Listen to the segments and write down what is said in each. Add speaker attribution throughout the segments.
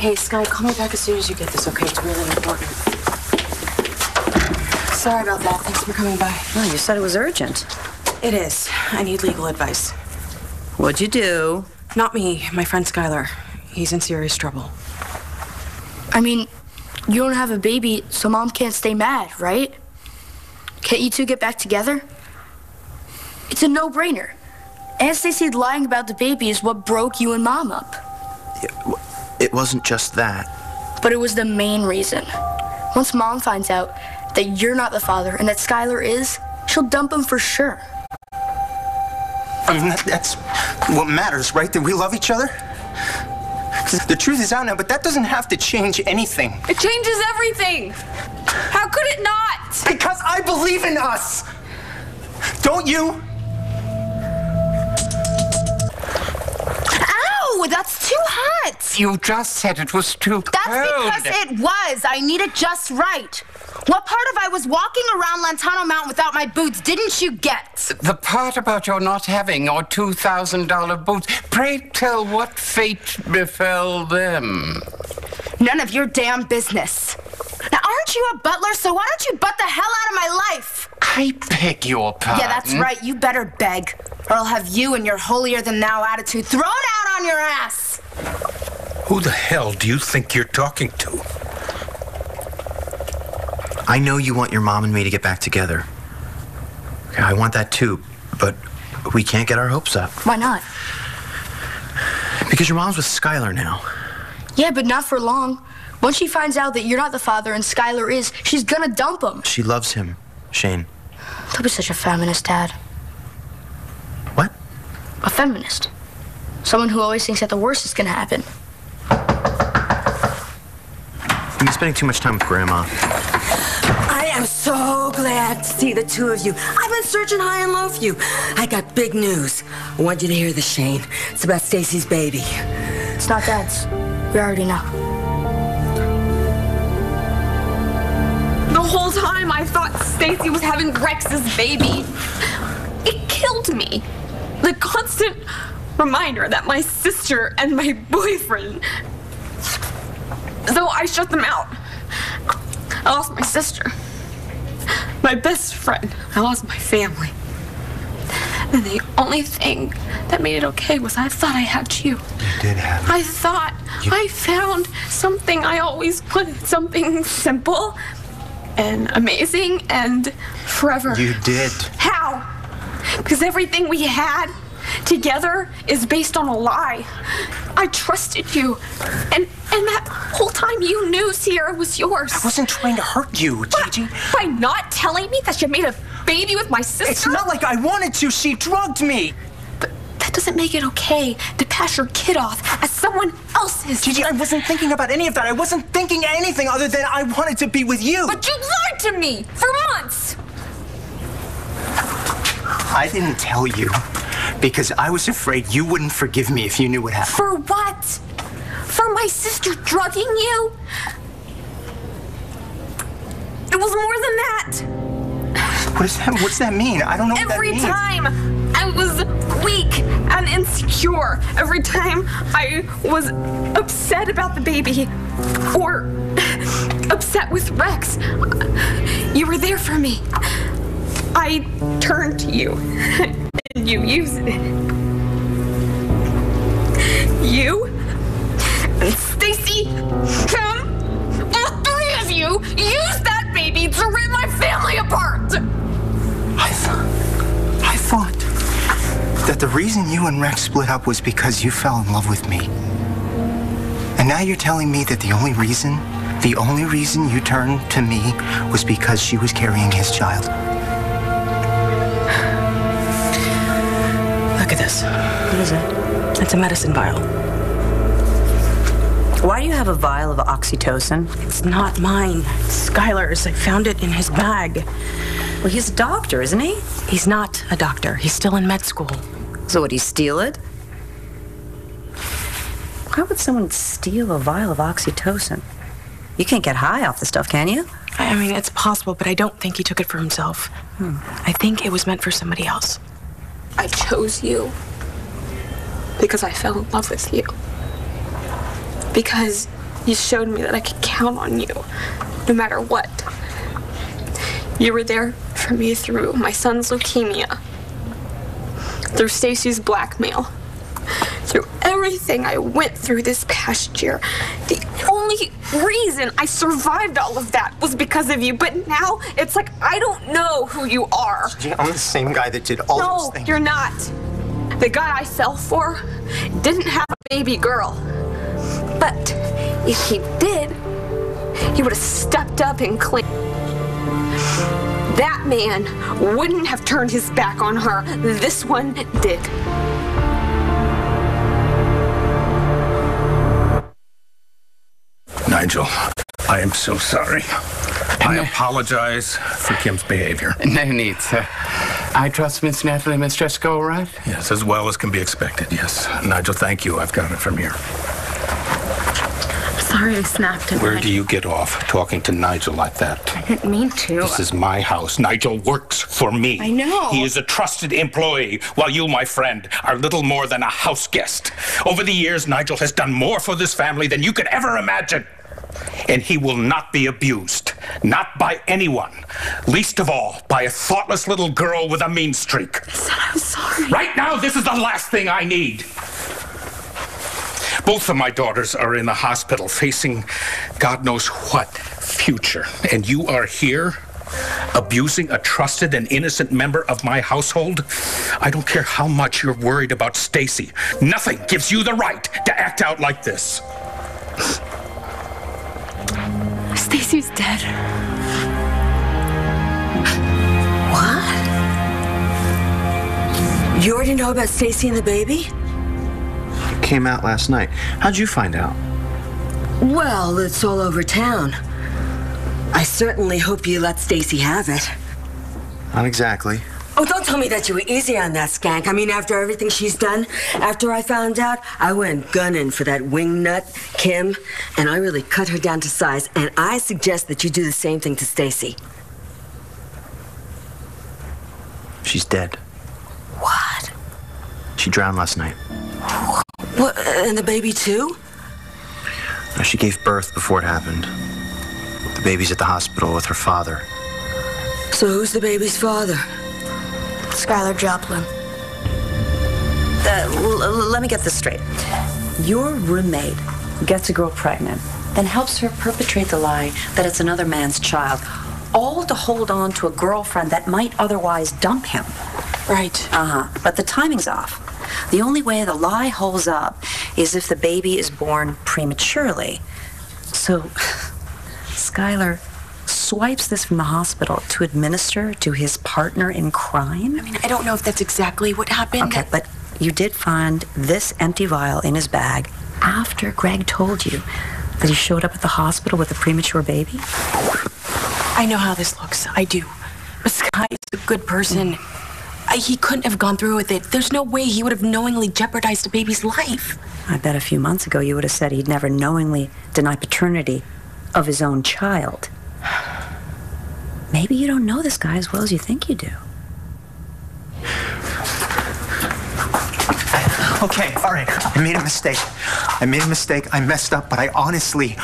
Speaker 1: Hey, Sky, call me back as soon as you get this, okay? It's really important. Sorry about that. Thanks for coming by.
Speaker 2: Well, you said it was urgent.
Speaker 1: It is. I need legal advice.
Speaker 2: What'd you do?
Speaker 1: Not me. My friend Skylar. He's in serious trouble.
Speaker 3: I mean, you don't have a baby, so Mom can't stay mad, right? Can't you two get back together? It's a no-brainer. Aunt Stacy lying about the baby is what broke you and Mom up.
Speaker 4: Yeah, it wasn't just that.
Speaker 3: But it was the main reason. Once Mom finds out that you're not the father and that Skylar is, she'll dump him for sure.
Speaker 4: I mean, that's what matters, right? That we love each other? 'Cause the truth is out now, but that doesn't have to change anything.
Speaker 5: It changes everything. How could it not?
Speaker 4: Because I believe in us. Don't you?
Speaker 6: Ow, that's too hot.
Speaker 7: You just said it was too cold.
Speaker 6: That's because it was. I need it just right. What part of I was walking around Lantano Mountain without my boots didn't you get?
Speaker 7: The part about your not having your $2,000 boots. Pray tell what fate befell them.
Speaker 6: None of your damn business. Now, aren't you a butler, so why don't you butt the hell out of my life?
Speaker 7: I beg your pardon.
Speaker 6: Yeah, that's right. You better beg, or I'll have you and your holier-than-thou attitude thrown out on your ass.
Speaker 8: Who the hell do you think you're talking to?
Speaker 4: I know you want your mom and me to get back together. I want that too, but we can't get our hopes up.
Speaker 3: Why not?
Speaker 4: Because your mom's with Skylar now.
Speaker 3: Yeah, but not for long. Once she finds out that you're not the father and Skylar is, she's gonna dump him.
Speaker 4: She loves him, Shane.
Speaker 3: Don't be such a feminist, Dad.
Speaker 4: What?
Speaker 3: A feminist. Someone who always thinks that the worst is gonna happen.
Speaker 4: You've been spending too much time with Grandma.
Speaker 1: I am so glad to see the two of you. I've been searching high and low for you. I got big news. I want you to hear this, Shane. It's about Stacy's baby.
Speaker 3: It's not Dad's. We already know.
Speaker 5: The whole time I thought Stacy was having Rex's baby. It killed me. The constant reminder that my sister and my boyfriend... Though I shut them out. I lost my sister. My best friend. I lost my family. And the only thing that made it okay was I thought I had you.
Speaker 4: You did have me.
Speaker 5: I thought I found something I always wanted. Something simple and amazing and forever.
Speaker 4: You did.
Speaker 5: How? Because everything we had together is based on a lie. I trusted you. And that whole time you knew Sierra was yours.
Speaker 4: I wasn't trying to hurt you, Gigi.
Speaker 5: By not telling me that you made a baby with my sister?
Speaker 4: It's not like I wanted to. She drugged me.
Speaker 5: But that doesn't make it okay to pass your kid off as someone else's.
Speaker 4: Gigi, I wasn't thinking about any of that. I wasn't thinking anything other than I wanted to be with you.
Speaker 5: But you lied to me for months.
Speaker 4: I didn't tell you because I was afraid you wouldn't forgive me if you knew what happened.
Speaker 5: For what? For my sister drugging you? It was more than that.
Speaker 4: What's that mean? I don't know what that means.
Speaker 5: Every time I was weak and insecure, every time I was upset about the baby or upset with Rex, you were there for me. I turned to you and you used it. You and Stacy, Kim, all three of you used that baby to rip my family apart.
Speaker 4: I thought that the reason you and Rex split up was because you fell in love with me. And now you're telling me that the only reason you turned to me was because she was carrying his child.
Speaker 1: Look at this.
Speaker 2: What is it?
Speaker 1: It's a medicine vial.
Speaker 2: Why do you have a vial of oxytocin?
Speaker 1: It's not mine. It's Skylar's. I found it in his bag.
Speaker 2: Well, he's a doctor, isn't he?
Speaker 1: He's not a doctor. He's still in med school.
Speaker 2: So would he steal it? How would someone steal a vial of oxytocin? You can't get high off the stuff, can you?
Speaker 1: I mean, it's possible, but I don't think he took it for himself. I think it was meant for somebody else.
Speaker 5: I chose you because I fell in love with you. Because You showed me that I could count on you, no matter what. You were there for me through my son's leukemia, through Stacy's blackmail, through everything I went through this past year. The only reason I survived all of that was because of you, but now it's like I don't know who you are.
Speaker 4: I'm the same guy that did all those things.
Speaker 5: No, you're not. The guy I fell for didn't have a baby girl. But if he did, he would have stepped up and claimed. That man wouldn't have turned his back on her. This one did.
Speaker 8: Nigel, I am so sorry. I apologize for Kim's behavior.
Speaker 7: No need, sir. I trust Miss Natalie, Miss Jessica, all right?
Speaker 8: Yes, as well as can be expected, yes. Nigel, thank you. I've got it from here.
Speaker 6: Sorry I snapped him.
Speaker 8: Where do you get off talking to Nigel like that?
Speaker 6: I didn't mean to.
Speaker 8: This is my house. Nigel works for me.
Speaker 6: I know.
Speaker 8: He is a trusted employee, while you, my friend, are little more than a house guest. Over the years, Nigel has done more for this family than you could ever imagine. And he will not be abused. Not by anyone. Least of all, by a thoughtless little girl with a mean streak.
Speaker 6: I said I'm sorry.
Speaker 8: Right now, this is the last thing I need. Both of my daughters are in the hospital facing God knows what future. And you are here abusing a trusted and innocent member of my household? I don't care how much you're worried about Stacy. Nothing gives you the right to act out like this.
Speaker 6: Stacy's dead.
Speaker 1: What? You already know about Stacy and the baby?
Speaker 9: It came out last night. How'd you find out?
Speaker 1: Well, it's all over town. I certainly hope you let Stacy have it.
Speaker 9: Not exactly.
Speaker 1: Oh, don't tell me that you were easy on that skank. I mean, after everything she's done, after I found out, I went gunning for that wingnut, Kim, and I really cut her down to size, and I suggest that you do the same thing to Stacy.
Speaker 9: She's dead.
Speaker 1: What?
Speaker 9: She drowned last night.
Speaker 1: What, and the baby too?
Speaker 9: No, she gave birth before it happened. The baby's at the hospital with her father.
Speaker 1: So who's the baby's father?
Speaker 3: Skylar Joplin.
Speaker 2: Let me get this straight. Your roommate gets a girl pregnant, then helps her perpetrate the lie that it's another man's child, all to hold on to a girlfriend that might otherwise dump him.
Speaker 3: Right.
Speaker 2: But the timing's off. The only way the lie holds up is if the baby is born prematurely. So, Skylar swipes this from the hospital to administer to his partner in crime?
Speaker 6: I mean, I don't know if that's exactly what happened.
Speaker 2: Okay, but you did find this empty vial in his bag after Greg told you that he showed up at the hospital with a premature baby?
Speaker 6: I know how this looks. I do. But Sky is a good person. He couldn't have gone through with it. There's no way he would have knowingly jeopardized a baby's life.
Speaker 2: I bet a few months ago you would have said he'd never knowingly deny paternity of his own child. Maybe you don't know this guy as well as you think you do.
Speaker 4: Okay, all right. I made a mistake. I messed up, but I honestly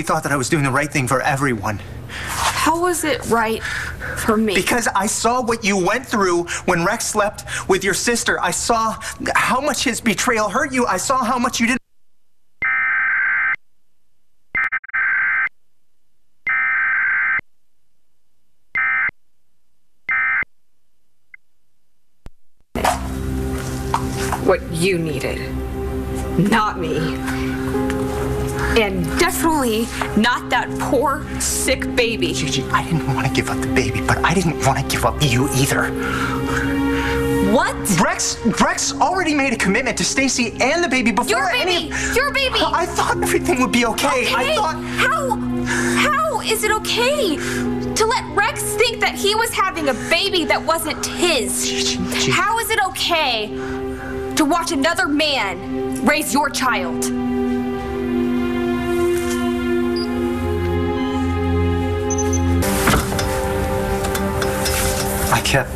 Speaker 4: thought that I was doing the right thing for everyone.
Speaker 5: How was it right for me?
Speaker 4: Because I saw what you went through when Rex slept with your sister. I saw how much his betrayal hurt you. I saw how much you didn't.
Speaker 5: What you needed, not me. And definitely not that poor, sick baby.
Speaker 4: Gigi, I didn't want to give up the baby, but I didn't want to give up you either.
Speaker 5: What?
Speaker 4: Rex already made a commitment to Stacy and the baby before
Speaker 5: Your baby! Your baby!
Speaker 4: I thought everything would be okay. I thought...
Speaker 5: How is it okay to let Rex think that he was having a baby that wasn't his?
Speaker 4: Gigi.
Speaker 5: How is it okay to watch another man raise your child?
Speaker 4: I kept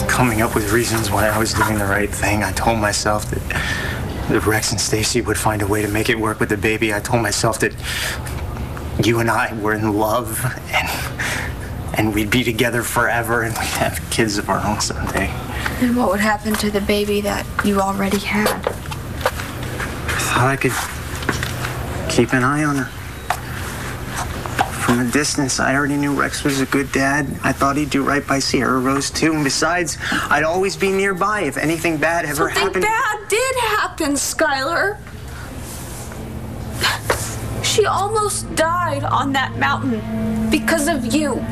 Speaker 4: coming up with reasons why I was doing the right thing. I told myself that If Rex and Stacy would find a way to make it work with the baby, I told myself that you and I were in love and we'd be together forever and we'd have kids of our own someday.
Speaker 3: And what would happen to the baby that you already had?
Speaker 4: I thought I could keep an eye on her. From a distance, I already knew Rex was a good dad. I thought he'd do right by Sierra Rose, too. And besides, I'd always be nearby if anything bad ever happened.
Speaker 5: Something bad did happen, Skylar. She almost died on that mountain because of you.